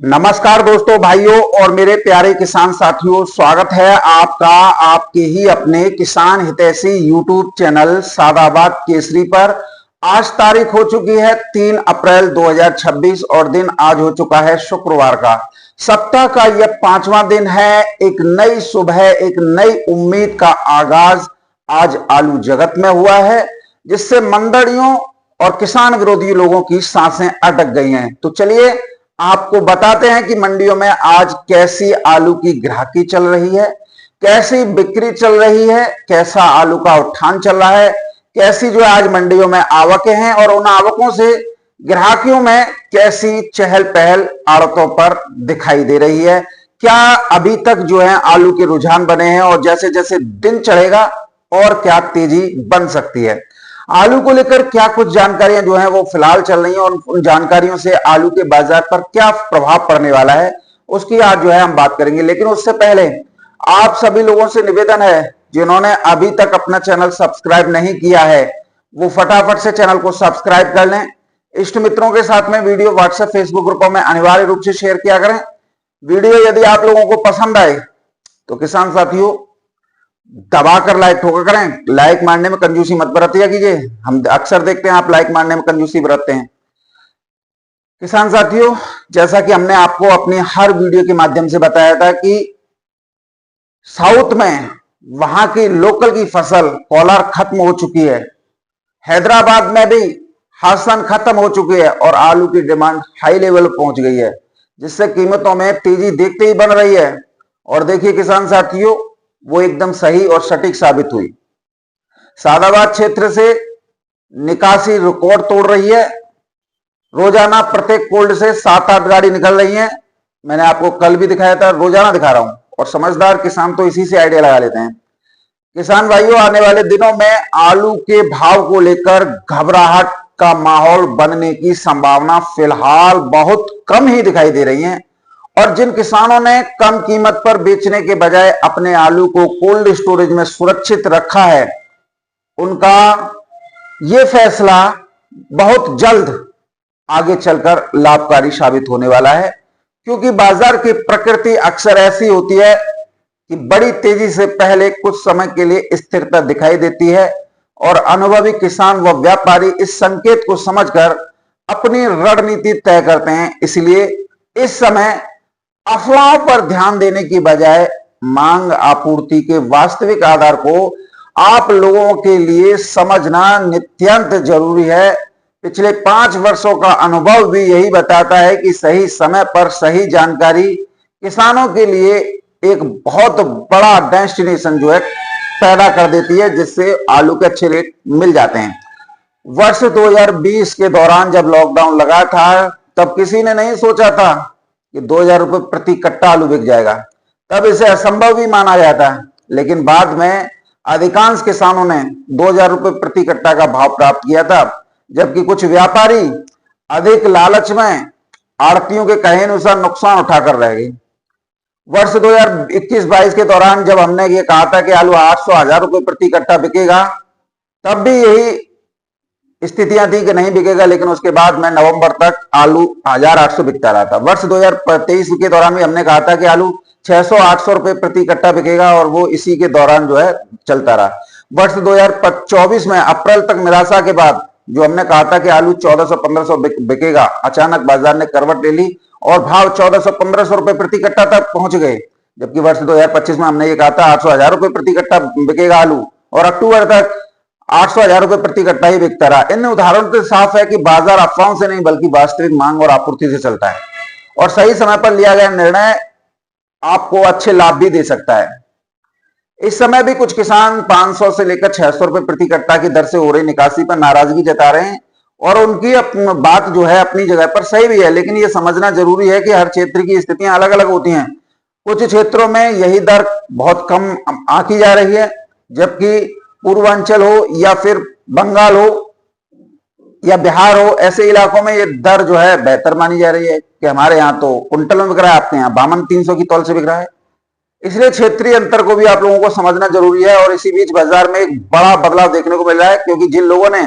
नमस्कार दोस्तों, भाइयों और मेरे प्यारे किसान साथियों, स्वागत है आपका आपके ही अपने किसान हितैषी यूट्यूब चैनल सादाबाद केसरी पर। आज तारीख हो चुकी है 3 अप्रैल 2026 और दिन आज हो चुका है शुक्रवार का। सप्ताह का यह 5वां दिन है। एक नई सुबह, एक नई उम्मीद का आगाज आज आलू जगत में हुआ है, जिससे मंडड़ियों और किसान विरोधी लोगों की सांसें अटक गई हैं। तो चलिए आपको बताते हैं कि मंडियों में आज कैसी आलू की ग्राहकी चल रही है, कैसी बिक्री चल रही है, कैसा आलू का उत्थान चल रहा है, कैसी जो आज मंडियों में आवकें हैं और उन आवकों से ग्राहकियों में कैसी चहल पहल आड़तों पर दिखाई दे रही है। क्या अभी तक जो है आलू के रुझान बने हैं और जैसे जैसे दिन चढ़ेगा और क्या तेजी बन सकती है। आलू को लेकर क्या कुछ जानकारियां जो है वो फिलहाल चल रही हैं और उन जानकारियों से आलू के बाजार पर क्या प्रभाव पड़ने वाला है उसकी आज जो है हम बात करेंगे। लेकिन उससे पहले आप सभी लोगों से निवेदन है, जिन्होंने अभी तक अपना चैनल सब्सक्राइब नहीं किया है वो फटाफट से चैनल को सब्सक्राइब कर लें। इष्ट मित्रों के साथ में वीडियो व्हाट्सएप फेसबुक ग्रुपों में अनिवार्य रूप से शेयर किया करें। वीडियो यदि आप लोगों को पसंद आए तो किसान साथियों दबाकर लाइक ठोका करें। लाइक मारने में कंजूसी मत बरतिया कीजिए, हम अक्सर देखते हैं आप लाइक मारने में कंजूसी बरतते हैं। किसान साथियों, जैसा कि हमने आपको अपनी हर वीडियो के माध्यम से बताया था कि साउथ में वहां की लोकल की फसल कॉलर खत्म हो चुकी है, हैदराबाद में भी हासन खत्म हो चुकी है और आलू की डिमांड हाई लेवल पहुंच गई है, जिससे कीमतों में तेजी देखते ही बन रही है। और देखिए किसान साथियों, वो एकदम सही और सटीक साबित हुई। सादाबाद क्षेत्र से निकासी रिकॉर्ड तोड़ रही है। रोजाना प्रत्येक कोल्ड से 7-8 गाड़ी निकल रही हैं। मैंने आपको कल भी दिखाया था, रोजाना दिखा रहा हूं। और समझदार किसान तो इसी से आइडिया लगा लेते हैं। किसान भाइयों, आने वाले दिनों में आलू के भाव को लेकर घबराहट का माहौल बनने की संभावना फिलहाल बहुत कम ही दिखाई दे रही है। और जिन किसानों ने कम कीमत पर बेचने के बजाय अपने आलू को कोल्ड स्टोरेज में सुरक्षित रखा है, उनका यह फैसला बहुत जल्द आगे चलकर लाभकारी साबित होने वाला है। क्योंकि बाजार की प्रकृति अक्सर ऐसी होती है कि बड़ी तेजी से पहले कुछ समय के लिए स्थिरता दिखाई देती है और अनुभवी किसान व व्यापारी इस संकेत को समझकर अपनी रणनीति तय करते हैं। इसलिए इस समय अफवाहों पर ध्यान देने की बजाय मांग आपूर्ति के वास्तविक आधार को आप लोगों के लिए समझना नितांत जरूरी है। पिछले 5 वर्षों का अनुभव भी यही बताता है कि सही समय पर सही जानकारी किसानों के लिए एक बहुत बड़ा डेस्टिनेशन जो है पैदा कर देती है, जिससे आलू के अच्छे रेट मिल जाते हैं। वर्ष 2020 के दौरान जब लॉकडाउन लगा था, तब किसी ने नहीं सोचा था कि 2000 रुपए प्रति कट्टा आलू बिक जाएगा। तब इसे असंभव भी माना जाता है। लेकिन बाद में अधिकांश किसानों ने 2000 रुपए प्रति कट्टा का भाव प्राप्त किया था, जबकि कुछ व्यापारी अधिक लालच में आड़तियों के कहे अनुसार नुकसान उठाकर रह गए। वर्ष 2021-22 के दौरान जब हमने ये कहा था कि आलू 800-1000 रुपए प्रति कट्टा बिकेगा, तब भी यही स्थितियां थी कि नहीं बिकेगा। लेकिन उसके बाद में नवंबर तक आलू 1800 बिकता रहा था। वर्ष 2023 के दौरान भी हमने कहा था कि आलू 600-800 रुपए प्रति कट्टा बिकेगा और वो इसी के दौरान जो है चलता रहा। वर्ष 2024 में अप्रैल तक निराशा के बाद जो हमने कहा था कि आलू 1400-1500 बिकेगा, अचानक बाजार ने करवट ले ली और भाव 1400-1500 रुपए प्रति कट्टा तक पहुंच गए। जबकि वर्ष 2025 में हमने ये कहा था 800-1000 रुपए प्रति कट्टा बिकेगा आलू, और अक्टूबर तक 800-1000 रुपए प्रति कट्टा ही बिकता रहा। इन उदाहरणों से साफ है कि बाजार अफवाहों से नहीं बल्कि वास्तविक मांग और आपूर्ति से चलता है, और सही समय पर लिया गया निर्णय आपको अच्छे लाभ भी दे सकता है। इस समय भी कुछ किसान 500 से लेकर 600 रुपए प्रति कट्टा की दर से हो रही निकासी पर नाराजगी जता रहे हैं, और उनकी बात जो है अपनी जगह पर सही भी है। लेकिन यह समझना जरूरी है कि हर क्षेत्र की स्थितियां अलग अलग होती हैं। कुछ क्षेत्रों में यही दर बहुत कम आंकी जा रही है, जबकि पूर्वांचल हो या फिर बंगाल हो या बिहार हो, ऐसे इलाकों में ये दर जो है बेहतर मानी जा रही है कि हमारे यहाँ तो कुंटल में बिक रहा है, आपके यहाँ 52-300 की तौल से बिक रहा है। इसलिए क्षेत्रीय अंतर को भी आप लोगों को समझना जरूरी है। और इसी बीच बाजार में एक बड़ा बदलाव देखने को मिल रहा है, क्योंकि जिन लोगों ने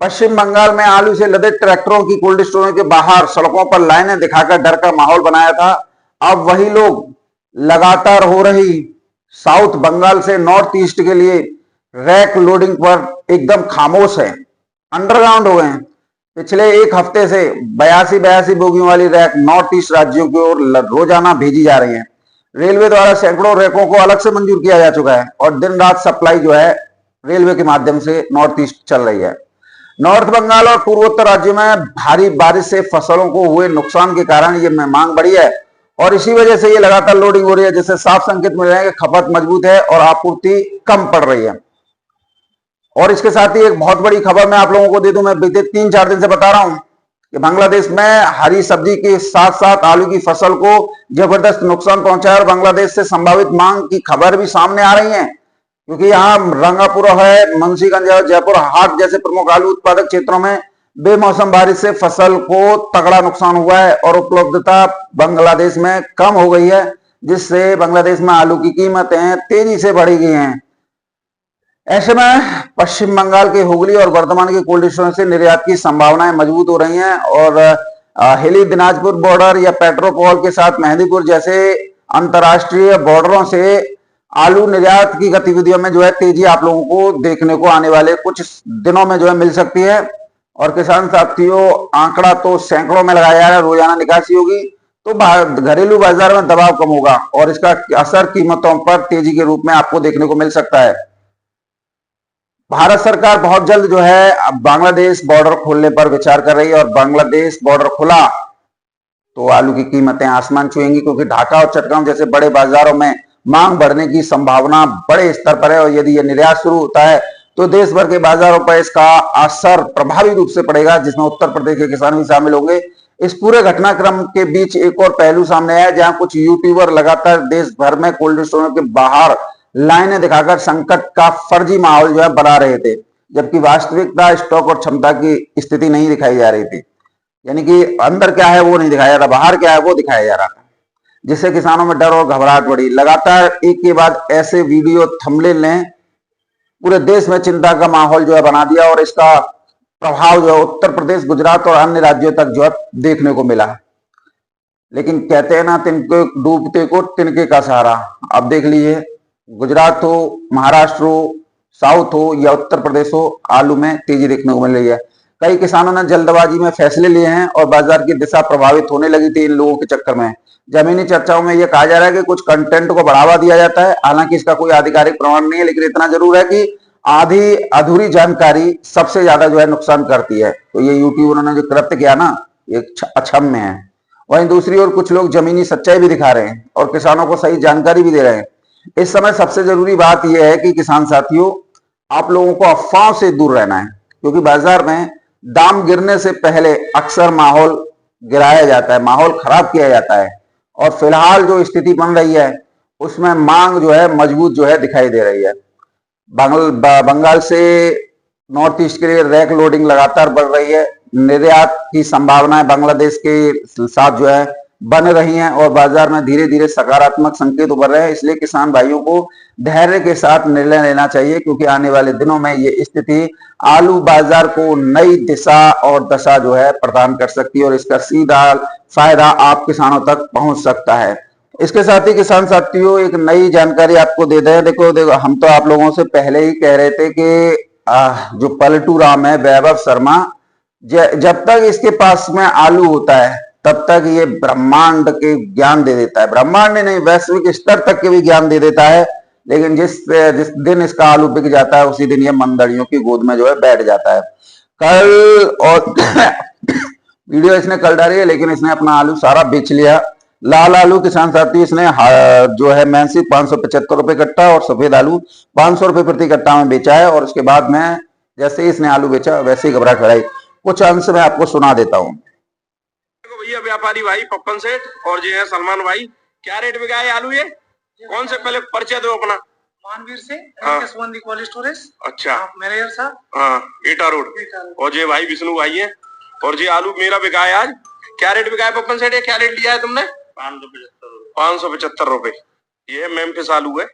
पश्चिम बंगाल में आलू से लदे ट्रैक्टरों की कोल्ड स्टोरों के बाहर सड़कों पर लाइनें दिखाकर डर का माहौल बनाया था। अब वही लोग लगातार हो रही साउथ बंगाल से नॉर्थ ईस्ट के लिए रैक लोडिंग पर एकदम खामोश है, अंडरग्राउंड हो गए हैं। पिछले एक हफ्ते से बयासी बोगियों वाली रैक नॉर्थ ईस्ट राज्यों की ओर रोजाना भेजी जा रही है। रेलवे द्वारा सैकड़ों रैकों को अलग से मंजूर किया जा चुका है और दिन रात सप्लाई जो है रेलवे के माध्यम से नॉर्थ ईस्ट चल रही है। नॉर्थ बंगाल और पूर्वोत्तर राज्यों में भारी बारिश से फसलों को हुए नुकसान के कारण ये मांग बढ़ी है और इसी वजह से ये लगातार लोडिंग हो रही है, जिससे साफ संकेत मिल रहे हैं कि खपत मजबूत है और आपूर्ति कम पड़ रही है। और इसके साथ ही एक बहुत बड़ी खबर मैं आप लोगों को दे दूं, मैं बीते 3-4 दिन से बता रहा हूं कि बांग्लादेश में हरी सब्जी के साथ साथ आलू की फसल को जबरदस्त नुकसान पहुंचा है और बांग्लादेश से संभावित मांग की खबर भी सामने आ रही है, क्योंकि यहाँ रंगापुरा है, मुंशीगंज है, जयपुर हाट जैसे प्रमुख आलू उत्पादक क्षेत्रों में बेमौसम बारिश से फसल को तगड़ा नुकसान हुआ है और उपलब्धता बांग्लादेश में कम हो गई है, जिससे बांग्लादेश में आलू की कीमतें तेजी से बढ़ी गई हैं। ऐसे में पश्चिम बंगाल के हुगली और वर्धमान के कोल्ड स्टोर से निर्यात की संभावनाएं मजबूत हो रही हैं और हिली दिनाजपुर बॉर्डर या पेट्रोपोल के साथ मेहंदीपुर जैसे अंतरराष्ट्रीय बॉर्डरों से आलू निर्यात की गतिविधियों में जो है तेजी आप लोगों को देखने को आने वाले कुछ दिनों में जो है मिल सकती है। और किसान साथियों, आंकड़ा तो सैकड़ों में लगाया जा रहा है, रोजाना निकासी होगी तो घरेलू बाजार में दबाव कम होगा और इसका असर कीमतों पर तेजी के रूप में आपको देखने को मिल सकता है। भारत सरकार बहुत जल्द जो है बांग्लादेश बॉर्डर खोलने पर विचार कर रही है और बांग्लादेश बॉर्डर खुला तो आलू की कीमतें आसमान छुएंगी, क्योंकि ढाका और चटगांव जैसे बड़े बाजारों में मांग बढ़ने की संभावना बड़े स्तर पर है और यदि यह निर्यात शुरू होता है तो देश भर के बाजारों पर इसका असर प्रभावी रूप से पड़ेगा, जिसमें उत्तर प्रदेश के किसान भी शामिल होंगे। इस पूरे घटनाक्रम के बीच एक और पहलू सामने आया, जहां कुछ यूट्यूबर लगातार देश भर में कोल्ड स्टोरों के बाहर लाइनें दिखाकर संकट का फर्जी माहौल जो है बना रहे थे, जबकि वास्तविकता स्टॉक और क्षमता की स्थिति नहीं दिखाई जा रही थी। यानी कि अंदर क्या है वो नहीं दिखाया जा रहा, बाहर क्या है वो दिखाया जा रहा था, जिससे किसानों में डर और घबराहट बढ़ी। लगातार एक के बाद ऐसे वीडियो थंबनेल ने पूरे देश में चिंता का माहौल जो है बना दिया और इसका प्रभाव जो है उत्तर प्रदेश, गुजरात और अन्य राज्यों तक जो है देखने को मिला। लेकिन कहते हैं ना, तिनके डूबते को तिनके का सहारा। अब देख लीजिए, गुजरात हो, महाराष्ट्र हो, साउथ हो या उत्तर प्रदेश हो, आलू में तेजी देखने को मिल रही है। कई किसानों ने जल्दबाजी में फैसले लिए हैं और बाजार की दिशा प्रभावित होने लगी थी इन लोगों के चक्कर में। जमीनी चर्चाओं में यह कहा जा रहा है कि कुछ कंटेंट को बढ़ावा दिया जाता है, हालांकि इसका कोई आधिकारिक प्रमाण नहीं है, लेकिन इतना जरूर है कि आधी अधूरी जानकारी सबसे ज्यादा जो है नुकसान करती है। तो ये यूट्यूबरों ने जो कृत्य किया ना, ये अक्षम्य है। वहीं दूसरी ओर कुछ लोग जमीनी सच्चाई भी दिखा रहे हैं और किसानों को सही जानकारी भी दे रहे हैं। इस समय सबसे जरूरी बात यह है कि किसान साथियों, आप लोगों को अफवाहों से दूर रहना है, क्योंकि बाजार में दाम गिरने से पहले अक्सर माहौल गिराया जाता है, माहौल खराब किया जाता है और फिलहाल जो स्थिति बन रही है उसमें मांग जो है मजबूत जो है दिखाई दे रही है। बंगाल से नॉर्थ ईस्ट के लिए रैक लोडिंग लगातार बढ़ रही है। निर्यात की संभावनाएं बांग्लादेश के साथ जो है बन रही हैं और बाजार में धीरे धीरे सकारात्मक संकेत उभर रहे हैं। इसलिए किसान भाइयों को धैर्य के साथ निर्णय लेना चाहिए, क्योंकि आने वाले दिनों में ये स्थिति आलू बाजार को नई दिशा और दशा जो है प्रदान कर सकती है और इसका सीधा फायदा आप किसानों तक पहुंच सकता है। इसके साथ ही किसान साथियों, एक नई जानकारी आपको दे दें। देखो, हम तो आप लोगों से पहले ही कह रहे थे कि जो पलटू राम है, वैभव शर्मा, जब तक इसके पास में आलू होता है तब तक ये ब्रह्मांड के ज्ञान दे देता है। ब्रह्मांड नहीं, वैश्विक स्तर तक के भी ज्ञान दे देता है, लेकिन जिस दिन इसका आलू बिक जाता है उसी दिन ये मंदड़ियों की गोद में जो है बैठ जाता है। कल और वीडियो इसने कल डाली है, लेकिन इसने अपना आलू सारा बेच लिया। लाल आलू किसान साथी इसने जो है मैंसी 575 रुपए कट्टा और सफेद आलू 500 रुपए प्रति कट्टा में बेचा है। और उसके बाद में जैसे ही इसने आलू बेचा वैसे ही घबरा खड़ाई। कुछ अंश में आपको सुना देता हूँ। भैया व्यापारी भाई पप्पन सेठ और जो है सलमान भाई, क्या रेट में गए आलू? ये कौन से, पहले परिचय दो अपना। मानवीर से कोल्ड स्टोरेज। अच्छा, मैनेजर साहब। हाँ, एटा रोड। और जो भाई विष्णु भाई है। और जो आलू मेरा बिका है आज। क्या रेट बिका है पप्पन सेठ? क्या रेट लिया है तुमने? 575 रुपए। ये मेम्फिस आलू है।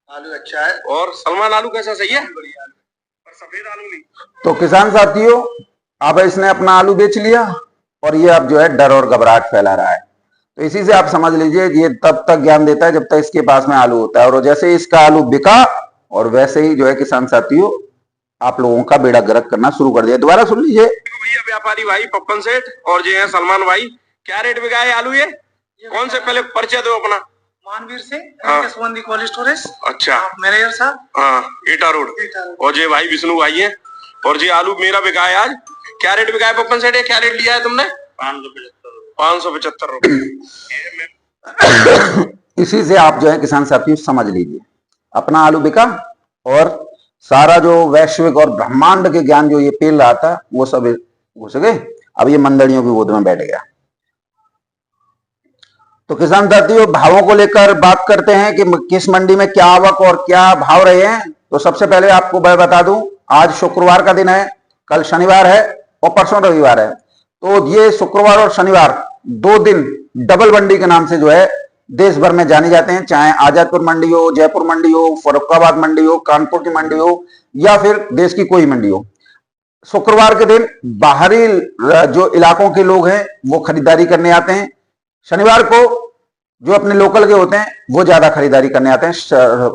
आलू अच्छा है। और सलमान आलू कैसा, सही है? सफेद आलू ली। तो किसान साथियों, अब इसने अपना आलू बेच लिया और ये अब जो है डर और घबराहट फैला रहा है। तो इसी से आप समझ लीजिए ये तब तक ज्ञान देता है जब तक इसके पास में आलू होता है, और जैसे ही इसका आलू बिका और वैसे ही जो है किसान साथियों आप लोगों का बेड़ा गर्क करना शुरू कर दिया। दोबारा सुन लीजिए। भैया व्यापारी भाई पप्पन सेठ और जो है सलमान भाई, क्या रेट में गया आलू ये? कौन से पहले परिचय दो अपना। मानवीर से हाँ। सुगंधी कोल्ड स्टोरेज। अच्छा। मैनेजर साहब। हाँ, एटा रोड। और ये भाई विष्णु भाई है, और ये आलू मेरा बिका है आज। क्या रेट बिका है पप्पन सेठ? क्या रेट लिया है तुमने? 575 रुपए। इसी से आप जो है किसान साथियों समझ लीजिए, अपना आलू बिका और सारा जो वैश्विक और ब्रह्मांड के ज्ञान जो ये पेल रहा था वो सब घुस गए। अब ये मंदड़ियों की गोद में बैठ गया। तो किसान साथियों भावों को लेकर बात करते हैं कि किस मंडी में क्या आवक और क्या भाव रहे हैं। तो सबसे पहले आपको मैं बता दूं, आज शुक्रवार का दिन है, कल शनिवार है और परसों रविवार है। तो ये शुक्रवार और शनिवार 2 दिन डबल मंडी के नाम से जो है देश भर में जाने जाते हैं, चाहे आजादपुर मंडी हो, जयपुर मंडी हो, फर्रुखाबाद मंडी हो, कानपुर की मंडी हो या फिर देश की कोई मंडी हो। शुक्रवार के दिन बाहरी जो इलाकों के लोग हैं वो खरीदारी करने आते हैं। शनिवार को जो अपने लोकल के होते हैं वो ज्यादा खरीदारी करने आते हैं,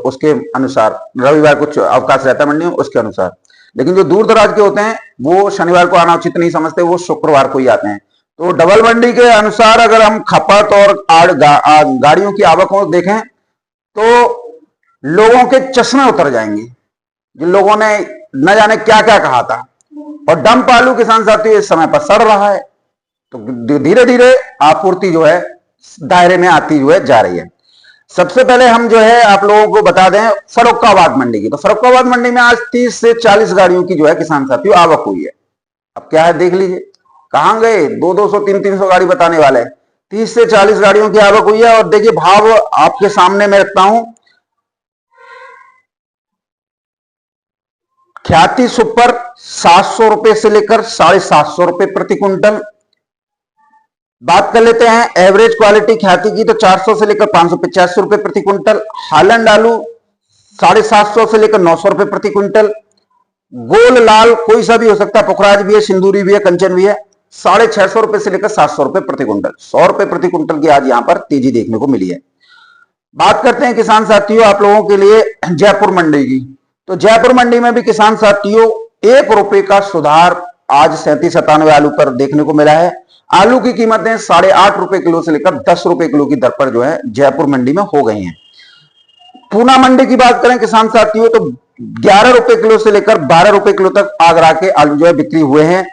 उसके अनुसार रविवार कुछ अवकाश रहता है मंडी में उसके अनुसार। लेकिन जो दूर दराज के होते हैं वो शनिवार को आना उचित नहीं समझते, वो शुक्रवार को ही आते हैं। तो डबल मंडी के अनुसार अगर हम खपत और गाड़ियों की आवक को देखें तो लोगों के चश्मे उतर जाएंगे, जिन लोगों ने न जाने क्या क्या कहा था। और डंप आलू किसान साथियों इस समय पर सड़ रहा है, तो धीरे धीरे आपूर्ति जो है दायरे में आती हुए जा रही है। सबसे पहले हम जो है आप लोगों को बता दें फर्रुखाबाद मंडी की। तो फर्रुखाबाद मंडी में आज 30 से 40 गाड़ियों की जो है किसान साथियों आवक हुई है। अब क्या है देख लीजिए, कहां गए 200, 300 गाड़ी बताने वाले। 30 से 40 गाड़ियों की आवक हुई है। और देखिए भाव आपके सामने मैं रखता हूं, ख्याति सुपर 700 रुपए से लेकर 750 रुपए प्रति क्विंटल। बात कर लेते हैं एवरेज क्वालिटी ख्याति की, तो 400 से लेकर 585 रुपए प्रति क्विंटल। हालैंड आलू 750 से लेकर 900 रुपए प्रति क्विंटल। गोल लाल कोई सा भी हो सकता है, पुखराज भी है, सिंदूरी भी है, कंचन भी है, 650 रुपए से लेकर 700 रुपए प्रति क्विंटल। 100 रुपए प्रति क्विंटल की आज यहां पर तेजी देखने को मिली है। बात करते हैं किसान साथियों आप लोगों के लिए जयपुर मंडी की। तो जयपुर मंडी में भी किसान साथियों 1 रुपए का सुधार आज 37-97 आलू पर देखने को मिला है। आलू की कीमतें 8.5 रुपए किलो से लेकर 10 रुपए किलो की दर पर जो है जयपुर मंडी में हो गई हैं। पूना मंडी की बात करें किसान साथियों तो 11 रुपए किलो से लेकर 12 रुपए किलो तक आगरा के आलू जो है बिक्री हुए हैं।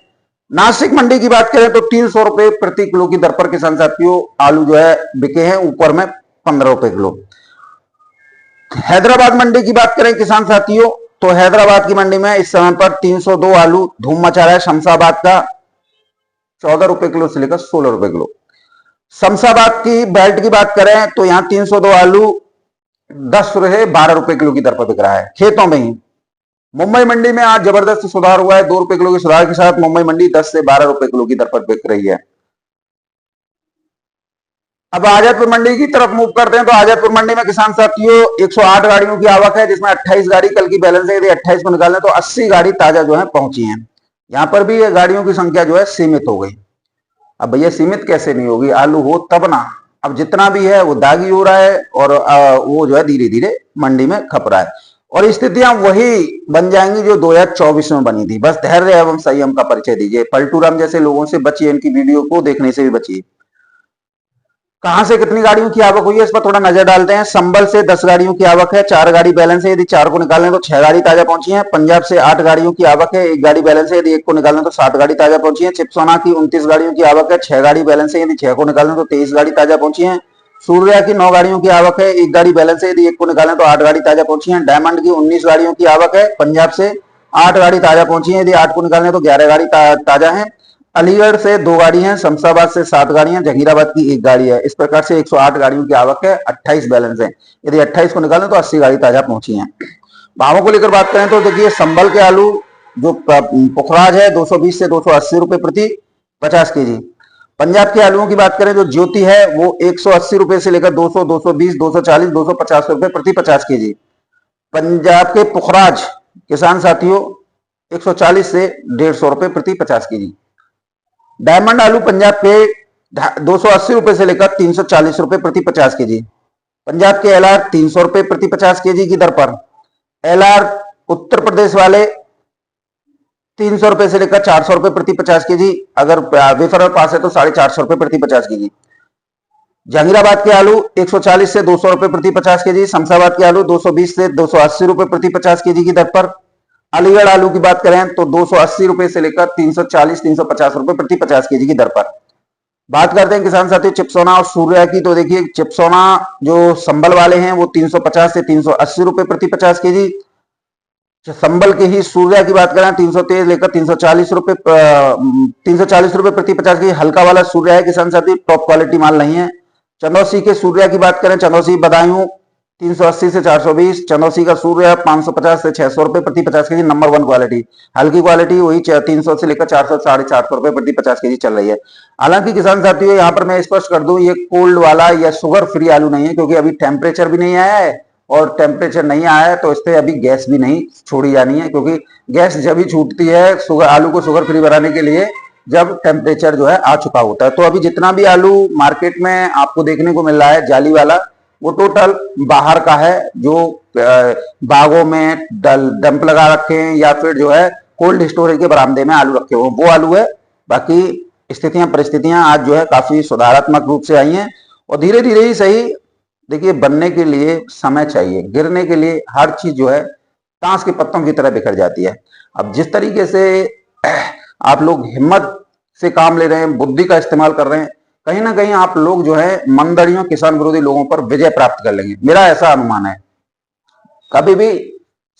नासिक मंडी की बात करें तो 300 रुपए प्रति किलो की दर पर किसान साथियों आलू जो है बिके हैं, ऊपर में 15 रुपए किलो। हैदराबाद मंडी की बात करें किसान साथियों तो हैदराबाद की मंडी में इस समय पर 302 आलू धूम मचा रहा है। शमशाबाद का 14 रुपए किलो से लेकर 16 रुपए किलो। शमशाबाद की बेल्ट की बात करें तो यहां 302 आलू 10 से 12 रुपए किलो की दर पर बिक रहा है खेतों में ही। मुंबई मंडी में आज जबरदस्त सुधार हुआ है, 2 रुपए किलो के सुधार के साथ मुंबई मंडी 10 से 12 रुपए किलो की दर पर बिक रही है। अब आजादपुर मंडी की तरफ मूव करते हैं। तो आजादपुर मंडी में किसान साथियों 108 गाड़ियों की आवक है, जिसमें 28 गाड़ी कल की बैलेंस है। यदि 28 को निकालें तो 80 गाड़ी ताजा जो है पहुंची हैं। यहां पर भी ये गाड़ियों की संख्या जो है सीमित हो गई। अब भैया सीमित कैसे नहीं होगी, आलू हो तब ना। अब जितना भी है वो दागी हो रहा है और वो जो है धीरे धीरे मंडी में खप रहा है, और स्थितियां वही बन जाएंगी जो 2024 में बनी थी। बस धैर्य एवं संयम का परिचय दीजिए। पलटू राम जैसे लोगों से बचिए, इनकी वीडियो को देखने से भी बचिए। कहां से कितनी गाड़ियों की आवक हुई है इस पर थोड़ा नजर डालते हैं। संबल से 10 गाड़ियों की आवक है, 4 गाड़ी बैलेंस है। यदि 4 को निकालें तो 6 गाड़ी ताजा पहुंची है। पंजाब से 8 गाड़ियों की आवक है, 1 गाड़ी बैलेंस है। यदि 1 को निकालें तो 7 गाड़ी ताजा पहुंची है। चिपसोना की 29 गाड़ियों की आवक है, 6 गाड़ी बैलेंस है। यदि 6 को निकालें तो 23 गाड़ी ताजा पहुंची है। सूर्या की 9 गाड़ियों की आवक है, 1 गाड़ी बैलेंस है। यदि 1 को निकालें तो 8 गाड़ी ताजा पहुंची है। डायमंड की 19 गाड़ियों की आवक है, पंजाब से 8 गाड़ी ताजा पहुंची है। यदि 8 को निकालें तो 11 गाड़ी ताजा है। अलीगढ़ से 2 गाड़ी हैं, शमशाबाद से 7 गाड़ियां, जहीराबाद की 1 गाड़ी है। इस प्रकार से 108 गाड़ियों की आवक है, 28 बैलेंस है। यदि 28 को निकालें तो 80 गाड़ी ताजा पहुंची हैं। भावों को लेकर बात करें तो देखिए संभल के आलू जो पुखराज है 220 से 280 रुपए प्रति 50 केजी। पंजाब के आलूओं की बात करें जो ज्योति है वो 180 रुपए से लेकर 200, 220, 240, 250 रुपए प्रति 50 केजी। पंजाब के पुखराज किसान साथियों 140 से 150 रुपए प्रति 50 केजी। डायमंड आलू पंजाब के 280 रुपए से लेकर 340 रुपए प्रति 50 केजी। पंजाब के एलआर 300 रुपए प्रति 50 केजी की दर पर। एलआर उत्तर प्रदेश वाले 300 रुपए से लेकर 400 रुपए प्रति 50 केजी, अगर वेफर और पास है तो 450 रुपए प्रति 50 केजी। जहांगीराबाद के आलू 140 से 200 रुपए प्रति 50 केजी। शमशाबाद के आलू 220 से 280 रुपए प्रति 50 केजी की दर पर। अलीगढ़ आलू की बात करें तो 280 रुपए से लेकर 340-350 रुपए प्रति 50 केजी की दर पर। बात करते हैं किसान साथियों चिप्सोना और सूर्या की, तो देखिए चिप्सोना जो संबल वाले हैं वो 350 से 380 रुपए प्रति 50 केजी। संबल के ही सूर्या की बात करें 313 लेकर 340 रुपए प्रति 50 केजी। हल्का वाला सूर्या है किसान साथी, टॉप क्वालिटी माल नहीं है। चंदौसी के सूर्या की बात करें, चंदौसी बदायूं 380 से 420, चंदौसी का सूर्या 550 से 600 रुपए प्रति 50 केजी, नंबर 1 क्वालिटी। हल्की क्वालिटी वही 300 से लेकर 400 450 रुपए प्रति 50 केजी चल रही है। हालांकि किसान साथियों यहाँ पर मैं स्पष्ट कर दूं, ये कोल्ड वाला या शुगर फ्री आलू नहीं है, क्योंकि अभी टेम्परेचर भी नहीं आया है, और टेम्परेचर नहीं आया है तो इससे अभी गैस भी नहीं छोड़ी जानी है, क्योंकि गैस जब भी छूटती है शुगर आलू को शुगर फ्री बनाने के लिए जब टेम्परेचर जो है आ चुका होता है। तो अभी जितना भी आलू मार्केट में आपको देखने को मिल रहा है जाली वाला, वो टोटल बाहर का है, जो बागों में डंप लगा रखे हैं या फिर जो है कोल्ड स्टोरेज के बरामदे में आलू रखे हुए वो आलू है। बाकी स्थितियां परिस्थितियां आज जो है काफी सुधारात्मक रूप से आई हैं, और धीरे धीरे ही सही। देखिए बनने के लिए समय चाहिए, गिरने के लिए हर चीज जो है ताश के पत्तों की तरह बिखर जाती है। अब जिस तरीके से आप लोग हिम्मत से काम ले रहे हैं, बुद्धि का इस्तेमाल कर रहे हैं, कहीं ना कहीं आप लोग जो है मंदड़ियों किसान विरोधी लोगों पर विजय प्राप्त कर लेंगे, मेरा ऐसा अनुमान है। कभी भी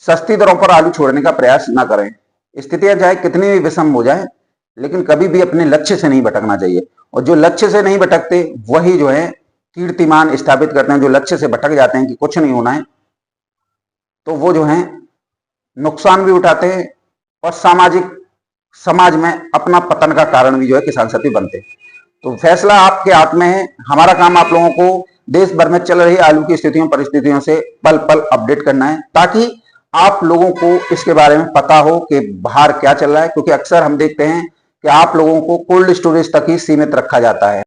सस्ती दरों पर आलू छोड़ने का प्रयास ना करें। स्थितियां चाहे कितनी भी विषम हो जाए, लेकिन कभी भी अपने लक्ष्य से नहीं भटकना चाहिए। और जो लक्ष्य से नहीं भटकते वही जो है कीर्तिमान स्थापित करते हैं। जो लक्ष्य से भटक जाते हैं कि कुछ नहीं होना है, तो वो जो है नुकसान भी उठाते हैं और समाज में अपना पतन का कारण भी जो है किसान साथी बनते हैं। तो फैसला आपके हाथ में है। हमारा काम आप लोगों को देश भर में चल रही आलू की स्थितियों परिस्थितियों से पल पल अपडेट करना है, ताकि आप लोगों को इसके बारे में पता हो कि बाहर क्या चल रहा है। क्योंकि अक्सर हम देखते हैं कि आप लोगों को कोल्ड स्टोरेज तक ही सीमित रखा जाता है।